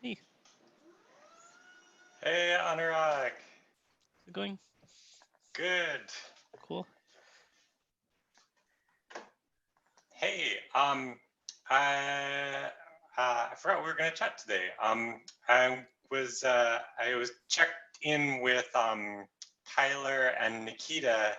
Hey, Hey, Anurag. how's it going? Good. Cool. Hey, I forgot we were gonna chat today. I was checked in with Tyler and Nikita,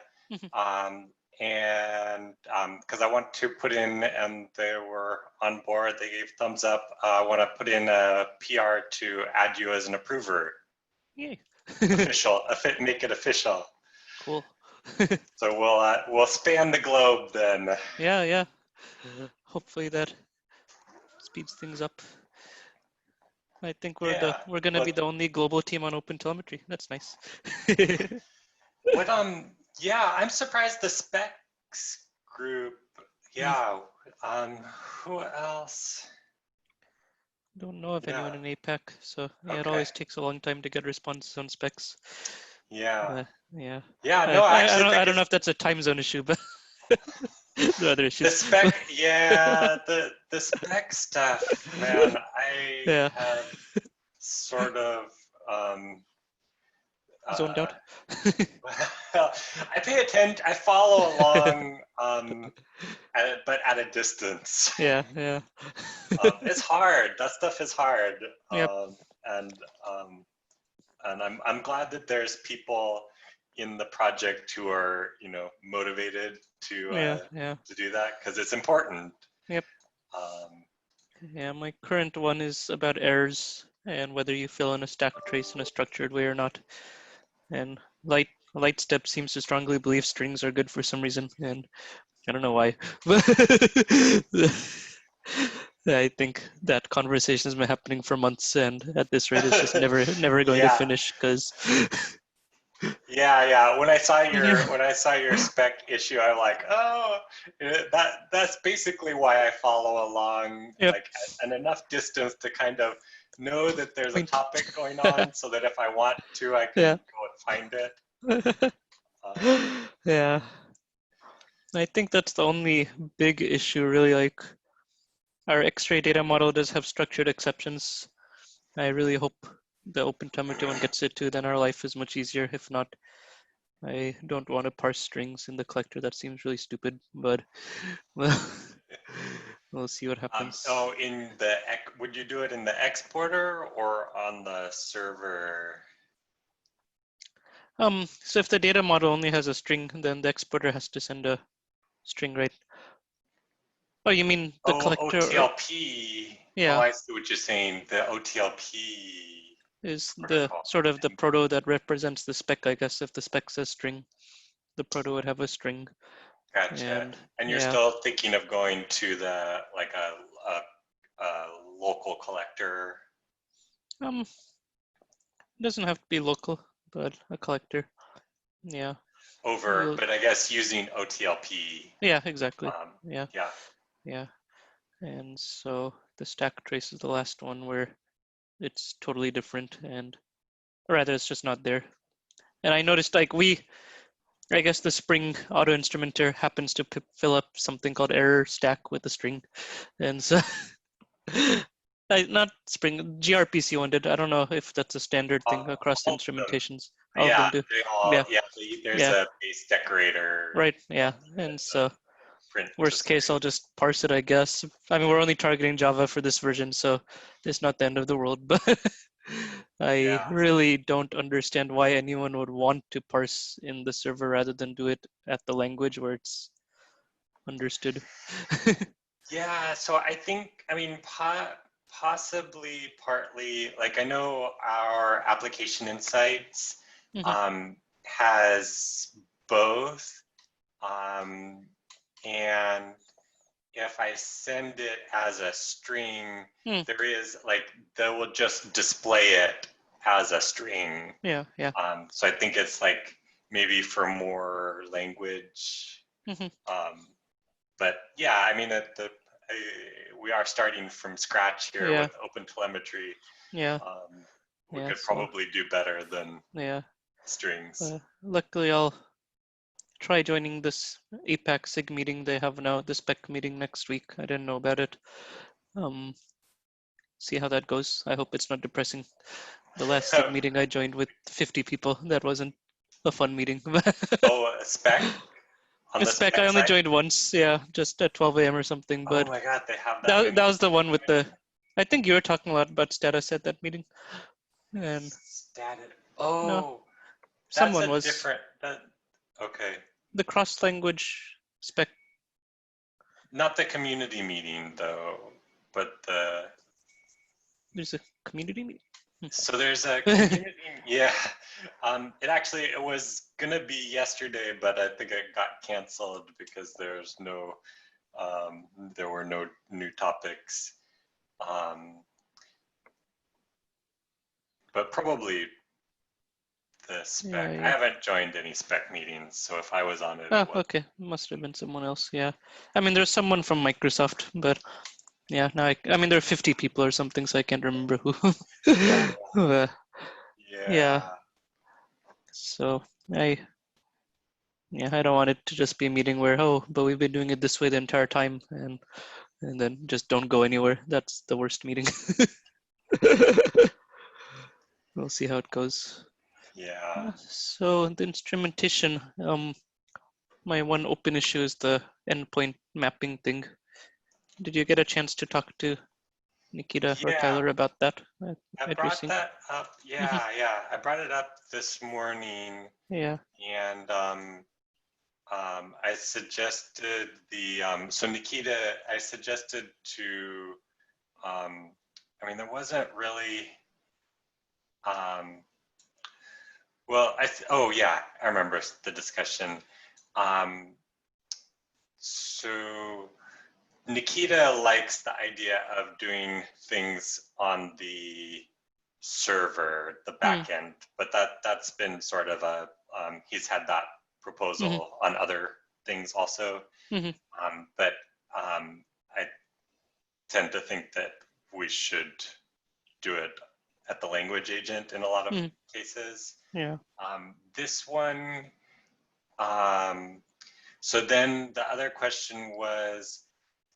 um, and because I want to put in, and they were on board. They gave thumbs up. I want to put in a PR to add you as an approver, Yay. make it official. Cool. So we'll span the globe then. Yeah, yeah. Hopefully that speeds things up. I think Yeah. we're gonna Well, be the only global team on OpenTelemetry. That's nice. what yeah, I'm surprised the specs group. Mm, Yeah. Um who else? Don't know of Yeah. anyone in APAC, so yeah, it Okay. always takes a long time to get responses on specs. Yeah. Yeah. Yeah, I, no, I I actually don't I think don't know it's if that's a time zone issue, but there are other the issues. spec, yeah, the spec stuff, man. I Yeah. have sort of um Zoned uh out. well, I pay attention, I follow along but at a distance. Yeah, yeah. It's hard. That stuff is hard, Yep. and um, and I'm glad that there's people in the project who are motivated Yeah, yeah. to do that because it's important. Yep. Um, Yeah, my current one is about errors and whether you fill in a stack trace in a structured way or not. And Lightstep seems to strongly believe strings are good for some reason, and I don't know why. But I think that conversation has been happening for months, and at this rate, it's just never going to yeah, finish because. yeah. Yeah. When I saw your spec issue, I'm like, oh, that's basically why I follow along, Yep. like at enough distance to kind of know that there's a Point. topic going on, so that if I want to, I can Yeah. go and find it. Um, Yeah. I think that's the only big issue, really. Like, our X-ray data model does have structured exceptions. I really hope the OpenTelemetry one gets it too. Then our life is much easier. If not, I don't want to parse strings in the collector. That seems really stupid, but well, we'll see what happens. oh, would you do it in the exporter or on the server? So if the data model only has a string, then the exporter has to send a string, right? Oh, you mean the Oh, collector? OTLP. Oh, Yeah, I see what you're saying. The OTLP is the protocol. sort of the proto that represents the spec, I guess. If the spec says string, the proto would have a string, Gotcha. and And you're yeah. still thinking of going to the like a local collector It doesn't have to be local, but a collector. Yeah. over, We'll, but I guess using OTLP. yeah, exactly. Um, Yeah, yeah. yeah. And so the stack trace is the last one where it's totally different, and or rather, it's just not there. And I noticed like I guess the Spring auto instrumenter happens to fill up something called error stack with a string, and so not Spring gRPC one did. I don't know if that's a standard thing All, across all of them. instrumentations. All of Yeah, them do. they all. Yeah, Yeah, there's yeah, a base decorator right. Yeah, and so print to worst case, string. I'll just parse it, I guess. I mean, we're only targeting Java for this version, so it's not the end of the world, but I Yeah. really don't understand why anyone would want to parse in the server rather than do it at the language where it's understood. Yeah, so I think, I mean, possibly partly, like I know our application insights Mhm. has both. Um, and if I send it as a string, Hmm. there is like, they will just display it as a string. Yeah, yeah. So I think it's like maybe for more language. Mhm. Um, but yeah, I mean, we are starting from scratch here Yeah, with open telemetry. yeah, We yeah. could So, probably do better than yeah. strings. Luckily, I'll try joining this APAC SIG meeting they have now, the spec meeting next week. I didn't know about it. Um, see how that goes. I hope it's not depressing. The last Zoom meeting I joined with 50 people, that wasn't a fun meeting. Oh, a spec? On A the spec, spec I only side? joined once, yeah, just at 12 a.m. or something. Oh But my God, they have that that many. was the one with the. I think you were talking a lot about status at that meeting, and Status. no, Oh, that's someone a was different. Okay. the cross-language spec. Not the community meeting though, but the. There's a community meeting. So there's a community. Yeah. It was gonna be yesterday, but I think it got canceled because there were no new topics. But probably the spec. Yeah, I yeah. haven't joined any spec meetings, so if I was on it, Oh, it was. okay. Must have been someone else. Yeah. I mean, there's someone from Microsoft, but yeah, now I mean, there are 50 people or something, so I can't remember who. Yeah. Uh, yeah. Yeah. So I don't want it to just be a meeting where, oh, but we've been doing it this way the entire time, and then just don't go anywhere. That's the worst meeting. We'll see how it goes. Yeah. So the instrumentation, my one open issue is the endpoint mapping thing. Did you get a chance to talk to Nikita or Yeah. Tyler about that I at your brought sync? that up. Mhm. Yeah. I brought it up this morning, Yeah. and I suggested so Nikita, I suggested to, I mean, there wasn't really, well, oh yeah, I remember the discussion. So Nikita likes the idea of doing things on the server, the back end, but that's been sort of he's had that proposal on other things also. But I tend to think that we should do it at the language agent in a lot of cases. Yeah. This one, so then the other question was,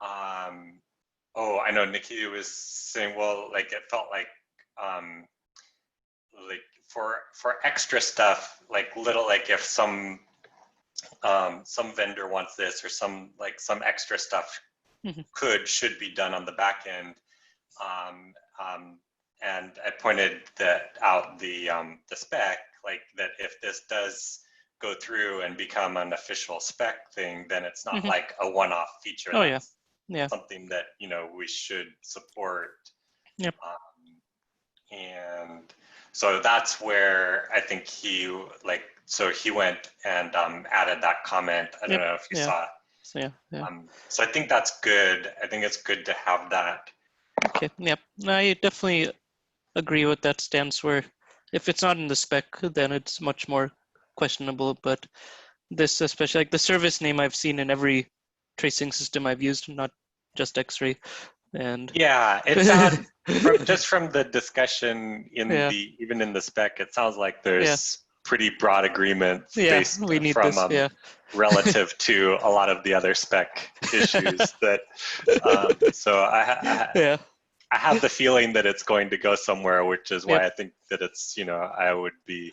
oh, I know Nikki was saying, well, like it felt like for extra stuff, like little, like if some vendor wants this or some extra stuff should be done on the back end. And I pointed that out the spec, like that if this does go through and become an official spec thing, then it's not like a one-off feature. Oh, That's yeah. something that, we should support. Yep. And so that's where I think he went and added that comment. I don't know if you saw. So yeah. So I think that's good. I think it's good to have that. Okay. Yep. I definitely agree with that stance where if it's not in the spec, then it's much more questionable. But this, especially like the service name I've seen in every tracing system I've used, not just X-ray. And yeah, it sounds just from the discussion even in the spec, it sounds like there's pretty broad agreement based we need from this, relative to a lot of the other spec issues that so I have the feeling that it's going to go somewhere, which is why I think that it's, I would be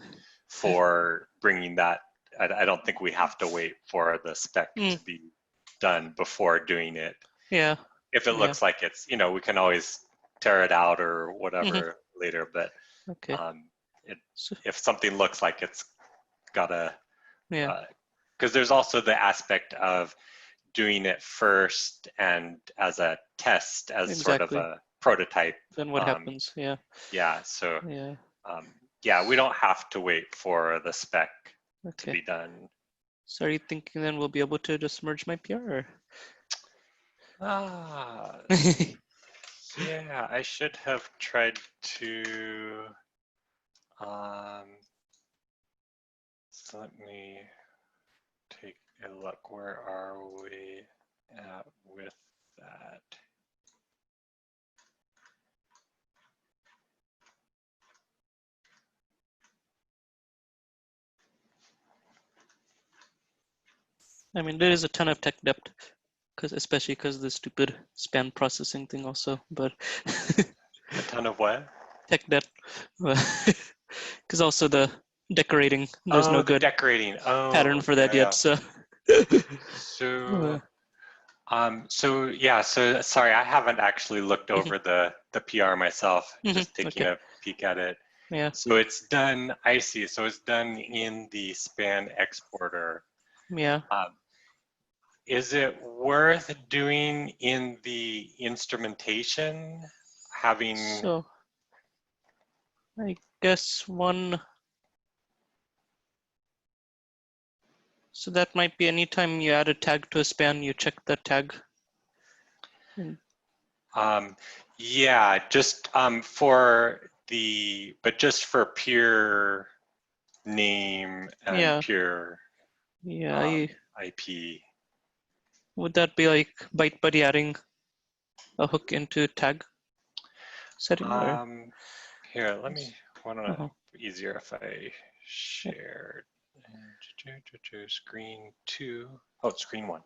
for bringing that. I don't think we have to wait for the spec to be done before doing it. Yeah. If it looks like it's, we can always tear it out or whatever later, but if something looks like it's gotta, because there's also the aspect of doing it first and as a test, as sort of a prototype. Then what happens? Yeah. Yeah. So we don't have to wait for the spec to be done. So are you thinking then we'll be able to just merge my PR? Or? Yeah, I should have tried to. So let me take a look. Where are we at with that? I mean, there is a ton of tech debt, especially because of the stupid span processing thing also, but A ton of what? Tech debt. Because also the decorating, there's Oh, no the good decorating. pattern Oh, for that yeah, yet. yeah. So, So, so yeah, so sorry, I haven't actually looked over the PR myself, just taking okay. a peek at it. Yeah. So it's done, I see. So it's done in the span exporter. Yeah. Is it worth doing in the instrumentation? Having, So, I guess one. So that might be anytime you add a tag to a span, you check that tag. yeah, just for the, but just for pure name and Yeah. pure Yeah. IP. Would that be like ByteBuddy adding a hook into tag setting? Or? Here, let me, why don't Uh-huh. I, easier if I shared screen 2. Oh, screen 1.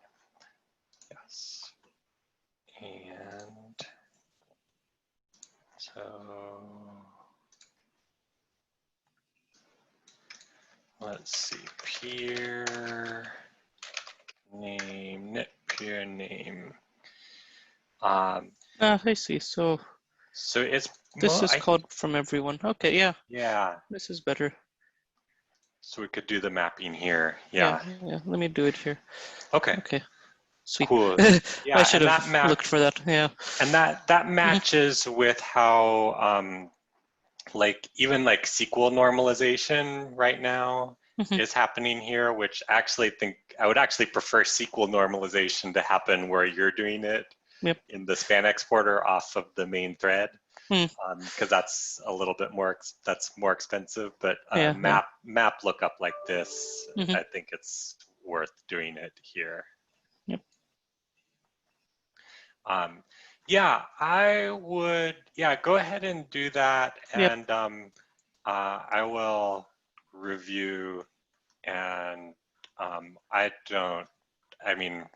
Yes. And so let's see, peer name, net peer name. I see. So it's this is called from everyone. Okay, yeah. Yeah. This is better. So we could do the mapping here. Yeah. Let me do it here. Okay. Okay. Sweet. Cool. Yeah, I should have looked for that. Yeah. And that matches with how like even like SQL normalization right now is happening here, which actually I would actually prefer SQL normalization to happen where you're doing it in the span exporter off of the main thread, because that's a little bit more expensive. But map lookup like this, I think it's worth doing it here. Yep. Yeah, I would. Yeah, go ahead and do that, and I will review. And I mean,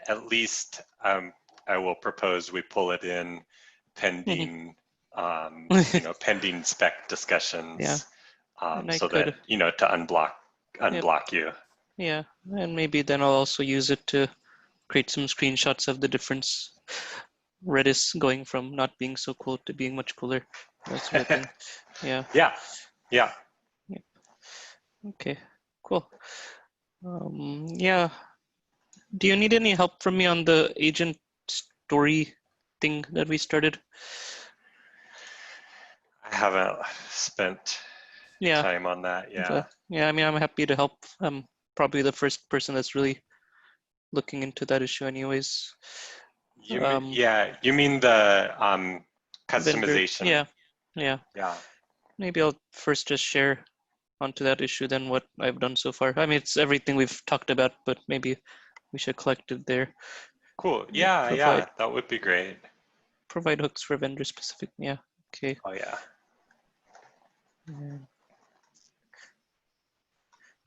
at least I will propose we pull it in pending, pending spec discussions, so that to unblock you. Yeah, and maybe then I'll also use it to create some screenshots of the difference. Redis going from not being so cool to being much cooler, that sort of thing. Yeah. Yeah. Yep. Okay, cool. Yeah. Do you need any help from me on the agent story thing that we started? I haven't spent time on that. Yeah. Yeah, I mean, I'm happy to help. I'm probably the first person that's really looking into that issue anyways. You mean the customization? Vendor. Yeah. Maybe I'll first just share onto that issue then what I've done so far. I mean, it's everything we've talked about, but maybe we should collect it there. Cool. Yeah, that would be great. Provide hooks for vendor specific. Yeah. Okay. Oh yeah.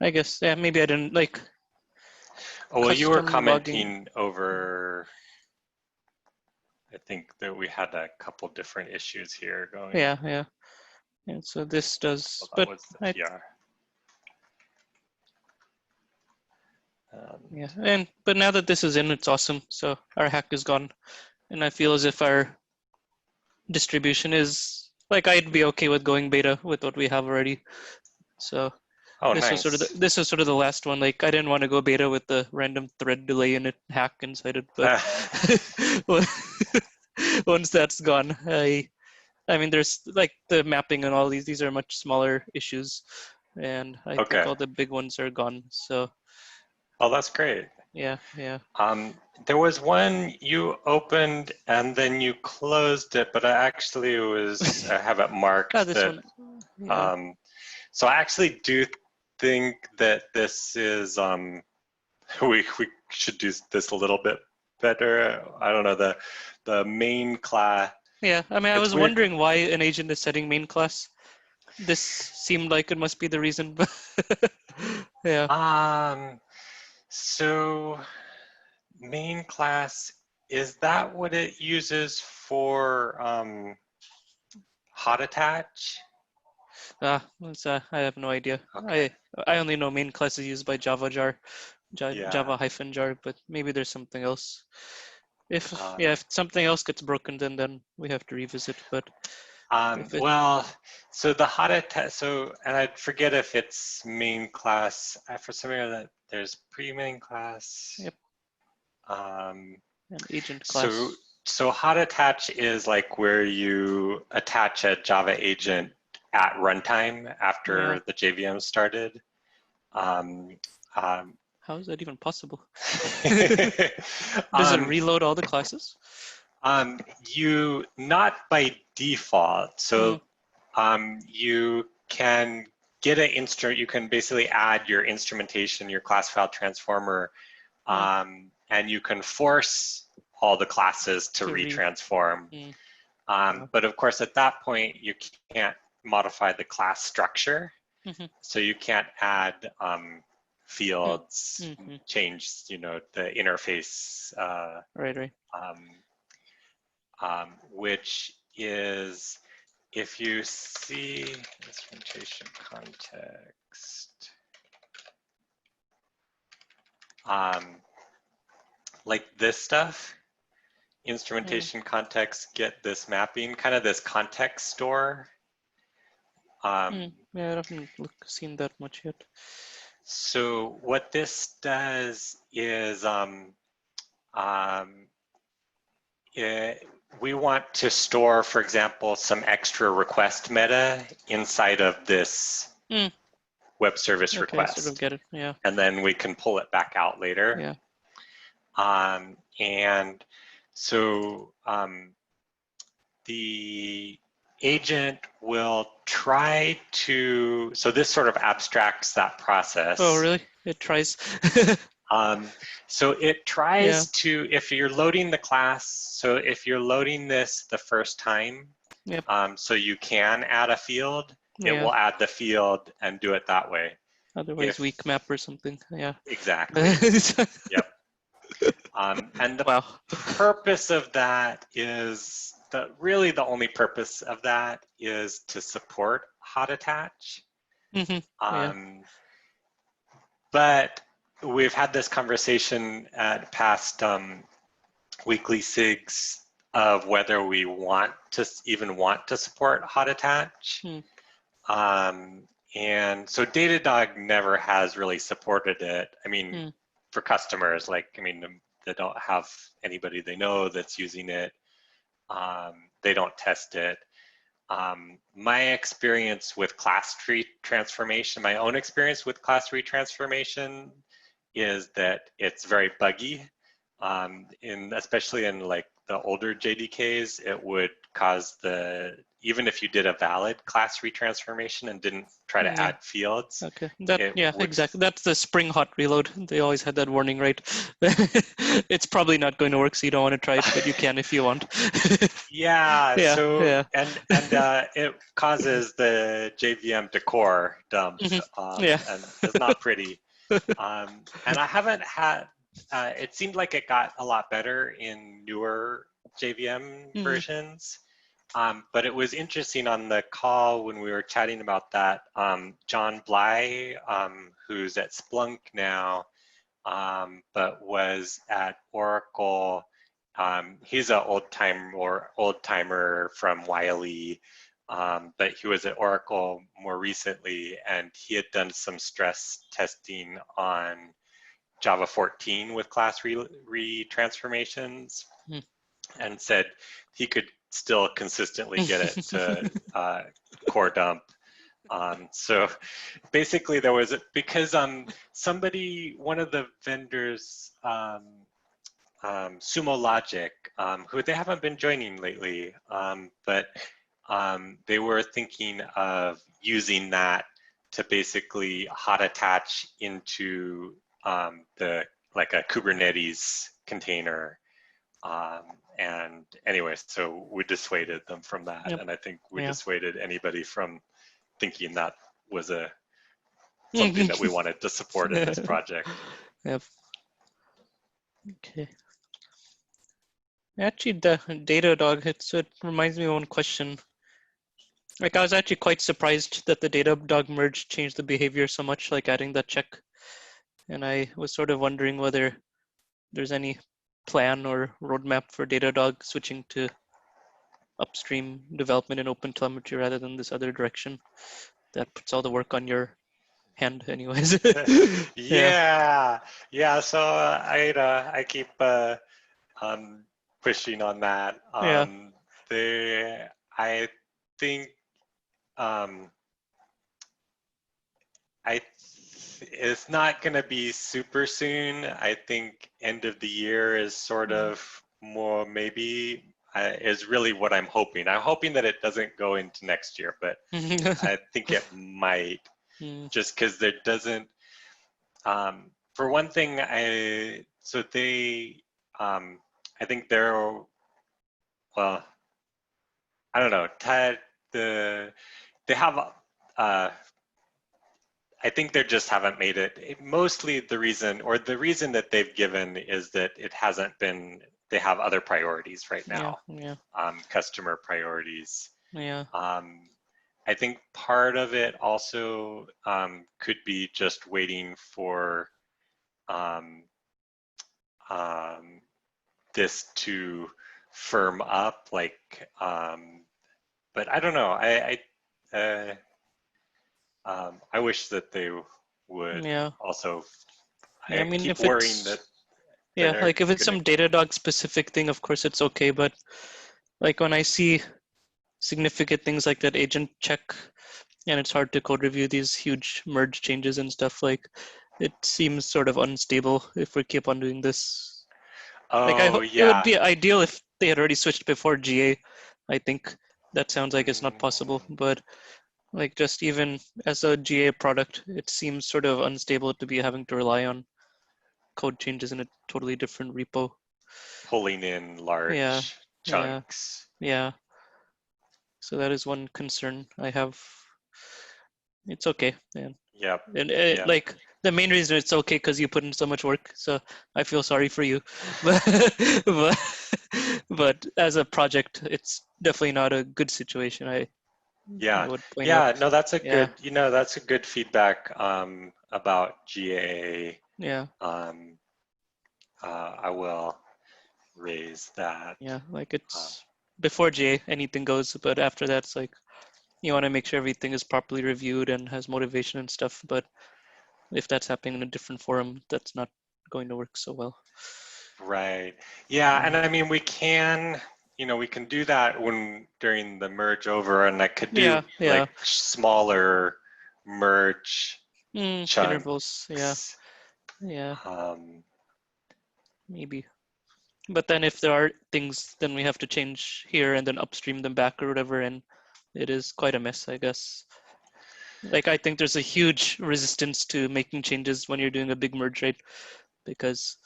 I guess maybe I didn't like. Oh well, you were commenting over. I think that we had a couple different issues here going. Yeah. And so this does, well, that was the PR. But now that this is in, it's awesome. So our hack is gone, and I feel as if our distribution is like I'd be okay with going beta with what we have already. So this was sort of the last one. Like I didn't want to go beta with the random thread delay in it hack inside it, but once that's gone, I mean there's like the mapping and all these are much smaller issues, and I think all the big ones are gone. So oh, that's great. Yeah. There was one you opened and then you closed it, but I have it marked this that. One. So I actually do think that this is we should do this a little bit better. I don't know, the main class. Yeah, I mean, I was wondering why an agent is setting main class. This seemed like it must be the reason. Yeah. So main class is that what it uses for hot attach? I have no idea. Okay. I only know main class is used by Java jar, Yeah. Java-jar, but maybe there's something else. Um, If something else gets broken, then we have to revisit. But if it, well, so the hot attach, and I forget if it's main class. For some reason, that there's pre-main class. yep, Um, an agent so, class. so hot attach is like where you attach a Java agent at runtime Yeah, after the JVM started. Um, um, how is that even possible? Does it um, reload all the classes? you not by default. Hmm. So you can get an instrument. You can basically add your instrumentation, your class file transformer, Hmm. and you can force all the classes to To re. retransform. Hmm. But of course, at that point, you can't modify the class structure. Mm-hmm. So you can't add fields, Mm-hmm. change, the interface, Right. which is, if you see instrumentation context, like this stuff, instrumentation context, get this mapping, kind of this context store. Yeah, I haven't seen that much yet. So what this does is we want to store, for example, some extra request meta inside of this web service Okay, I sort of request. get it. Yeah. And then we can pull it back out later. Yeah. And so the agent will try to, so this sort of abstracts that process. Oh, really? It tries. So it tries Yeah. to, if you're loading the class, so if you're loading this the first time, Yep. so you can add a field, it Yeah. will add the field and do it that way. Otherwise, weak map or something. Yeah. Exactly. Yep. And the Wow. purpose of that is, really the only purpose of that is to support hot attach. Yeah. But we've had this conversation at past weekly SIGs of whether we even want to support hot attach. And so Datadog never has really supported it. I mean, for customers, they don't have anybody they know that's using it. They don't test it. My experience with class tree transformation, my own experience with class tree transformation, is that it's very buggy. Especially in like the older JDKs, it would cause even if you did a valid class retransformation and didn't try to add fields. Okay. Would, exactly. That's the Spring Hot reload. They always had that warning, right? It's probably not going to work, so you don't want to try it, but you can if you want. yeah. Yeah. So Yeah. and it causes the JVM to core dump, Yeah. and it's not pretty. And I haven't had. It seemed like it got a lot better in newer JVM versions. But it was interesting on the call when we were chatting about that. John Bly, who's at Splunk now, but was at Oracle. He's an old timer from Wiley, but he was at Oracle more recently, and he had done some stress testing on Java 14 with class retransformations, and said he could still consistently get it to core dump. So basically there was, because one of the vendors, Sumo Logic, who they haven't been joining lately, but they were thinking of using that to basically hot attach into like a Kubernetes container. And anyway, so we dissuaded them from that. Yep. And I think we dissuaded anybody from thinking that was something that we wanted to support in this project. Yep. Okay. Actually, the Datadog, it reminds me of one question. Like, I was actually quite surprised that the Datadog merge changed the behavior so much, like adding that check. And I was sort of wondering whether there's any plan or roadmap for Datadog switching to upstream development in OpenTelemetry rather than this other direction that puts all the work on your hand anyways. Yeah. Yeah. So I keep pushing on that. Yeah. I think it's not going to be super soon. I think end of the year is sort of more maybe is really what I'm hoping. I'm hoping that it doesn't go into next year, but I think it might, just because there doesn't. For one thing, I think they're, well, I don't know. They have I think they just haven't made it. Mostly the reason that they've given is that it hasn't been. They have other priorities right now. Yeah. Customer priorities. Yeah. I think part of it also could be just waiting for this to firm up. Like, but I don't know. I wish that they would Yeah. also. Yeah, I mean, keep if worrying it's that. yeah, like if it's gonna, some Datadog specific thing, of course it's okay. But like when I see significant things like that agent check, and it's hard to code review these huge merge changes and stuff, like it seems sort of unstable if we keep on doing this. Like Oh it would yeah. be ideal if they had already switched before GA. I think that sounds like it's not possible, but like just even as a GA product, it seems sort of unstable to be having to rely on code changes in a totally different repo. Pulling in large Yeah, chunks. yeah. So that is one concern I have. It's okay, man. Yep. And Yep. like the main reason it's okay because you put in so much work. So I feel sorry for you, but but as a project, it's definitely not a good situation. I would point out. No, that's a Yeah, good. That's a good feedback about GA. yeah, I will raise that. yeah. Like it's before GA, anything goes, but after that, it's like you want to make sure everything is properly reviewed and has motivation and stuff. But if that's happening in a different forum, that's not going to work so well. Right. Yeah, and I mean we can, we can do that during the merge over, and I could do like smaller merge chunks. Intervals. Yeah. Maybe. But then if there are things, then we have to change here and then upstream them back or whatever, and it is quite a mess, I guess. Like I think there's a huge resistance to making changes when you're doing a big merge, right? Because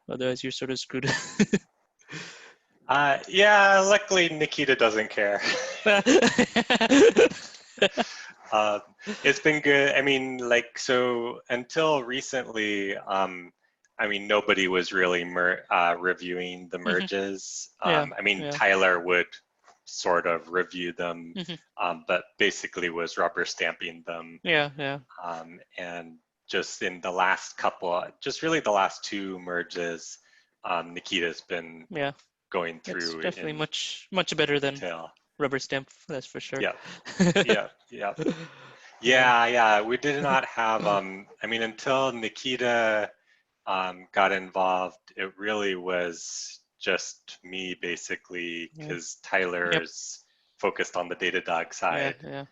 otherwise you're sort of screwed. Yeah, luckily Nikita doesn't care. It's been good. I mean, like, so until recently, I mean, nobody was really reviewing the merges. I mean, Tyler would sort of review them, but basically was rubber stamping them. Yeah. And just in the last couple, just really the last two merges, Nikita's been going through. It's definitely much better than rubber stamp, that's for sure. Yeah. We did not have. I mean, until Nikita got involved, it really was just me basically, because Tyler's focused on the Datadog side. Yeah.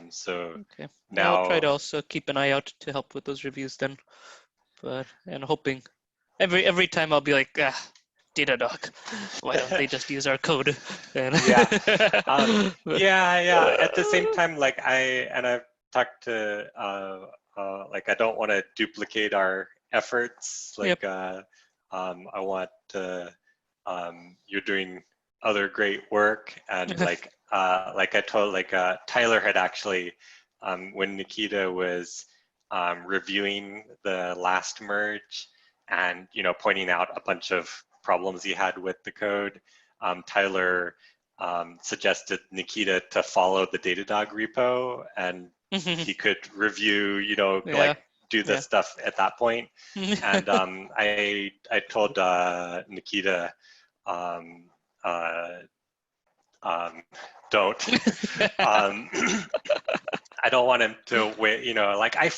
So now I'll try to also keep an eye out to help with those reviews then. And hoping every time I'll be like, Datadog, why don't they just use our code? Yeah. At the same time, like I've talked to like I don't want to duplicate our efforts. Like I want you're doing other great work, and like I told Tyler had actually when Nikita was reviewing the last merge and pointing out a bunch of problems he had with the code, Tyler suggested Nikita to follow the Datadog repo, and he could review, Yeah. like do the Yeah. stuff at that point. And I told Nikita, don't. I don't want him to wait, like I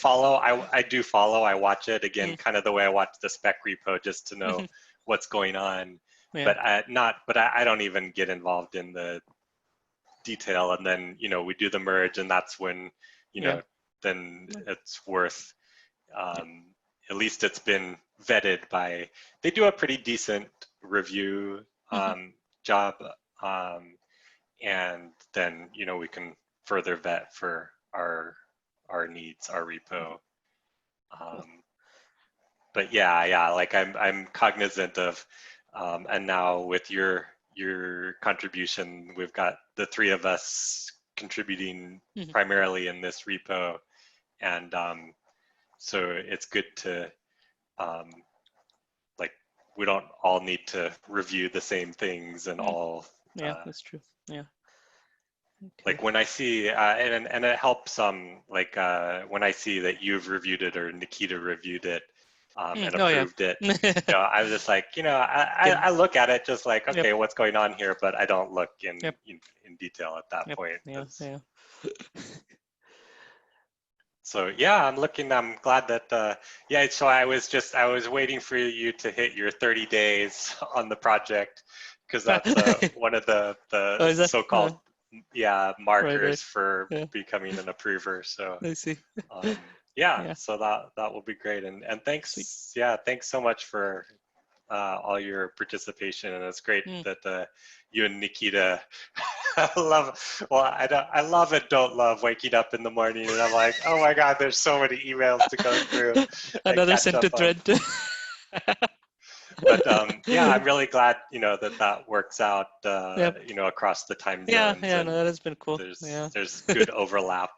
do follow, I watch it again, kind of the way I watch the spec repo just to know what's going on. Yeah. But I don't even get involved in the detail. And then, we do the merge, and that's when, Yeah. then it's worth, at least it's been vetted by, they do a pretty decent review job. And then, we can further vet for our needs, our repo. But yeah, like I'm cognizant of, and now with your contribution, we've got the three of us contributing primarily in this repo, and so it's good to, like, we don't all need to review the same things and all. Yeah, that's true. Yeah. Okay. Like when I see, and it helps, like when I see that you've reviewed it or Nikita reviewed it and approved it, I was just like, I look at it just like, okay, what's going on here, but I don't look in detail at that point. Yeah. So yeah, I'm glad that, so I was waiting for you to hit your 30 days on the project, because that's one of the so-called markers for becoming an approver. So I see. So that will be great. And thanks. Sweet. Thanks so much for all your participation. And it's great that you and Nikita I love and don't love waking up in the morning and I'm like, oh my God, there's so many emails to go through. Another sent to thread. But I'm really glad, that works out, across the time zones. No, that has been cool. There's good overlap.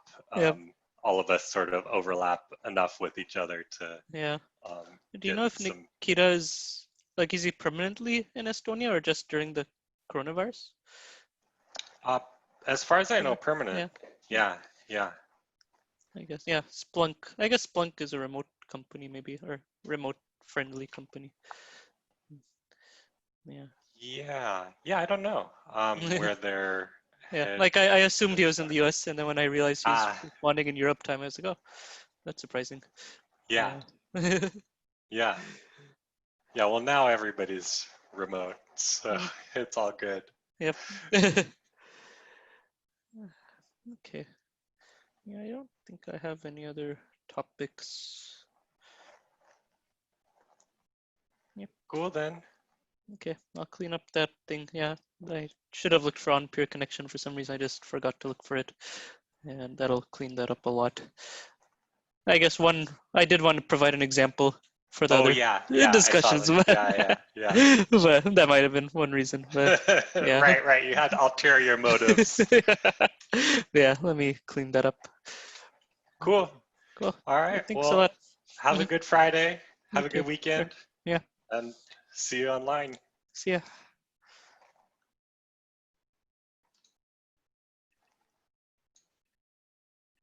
All of us sort of overlap enough with each other to. Do you know if Nikita is he permanently in Estonia or just during the coronavirus? As far as I know, permanent. Yeah. I guess Splunk. I guess Splunk is a remote company, maybe, or remote friendly company. Yeah. I don't know where they're. Like I assumed he was in the US, and then when I realized he's responding in Europe time, I was like, oh, that's surprising. Yeah. Well, now everybody's remote, so it's all good. Yep. Okay. I don't think I have any other topics. Yep. Cool then. Okay, I'll clean up that thing. I should have looked for on-peer connection for some reason. I just forgot to look for it, and that'll clean that up a lot. I guess I did want to provide an example for the other discussions. But that might have been one reason. But right. You had ulterior motives. Let me clean that up. Cool. All right. Thanks a lot. Have a good Friday. Have a good weekend. Sure. And see you online. See ya.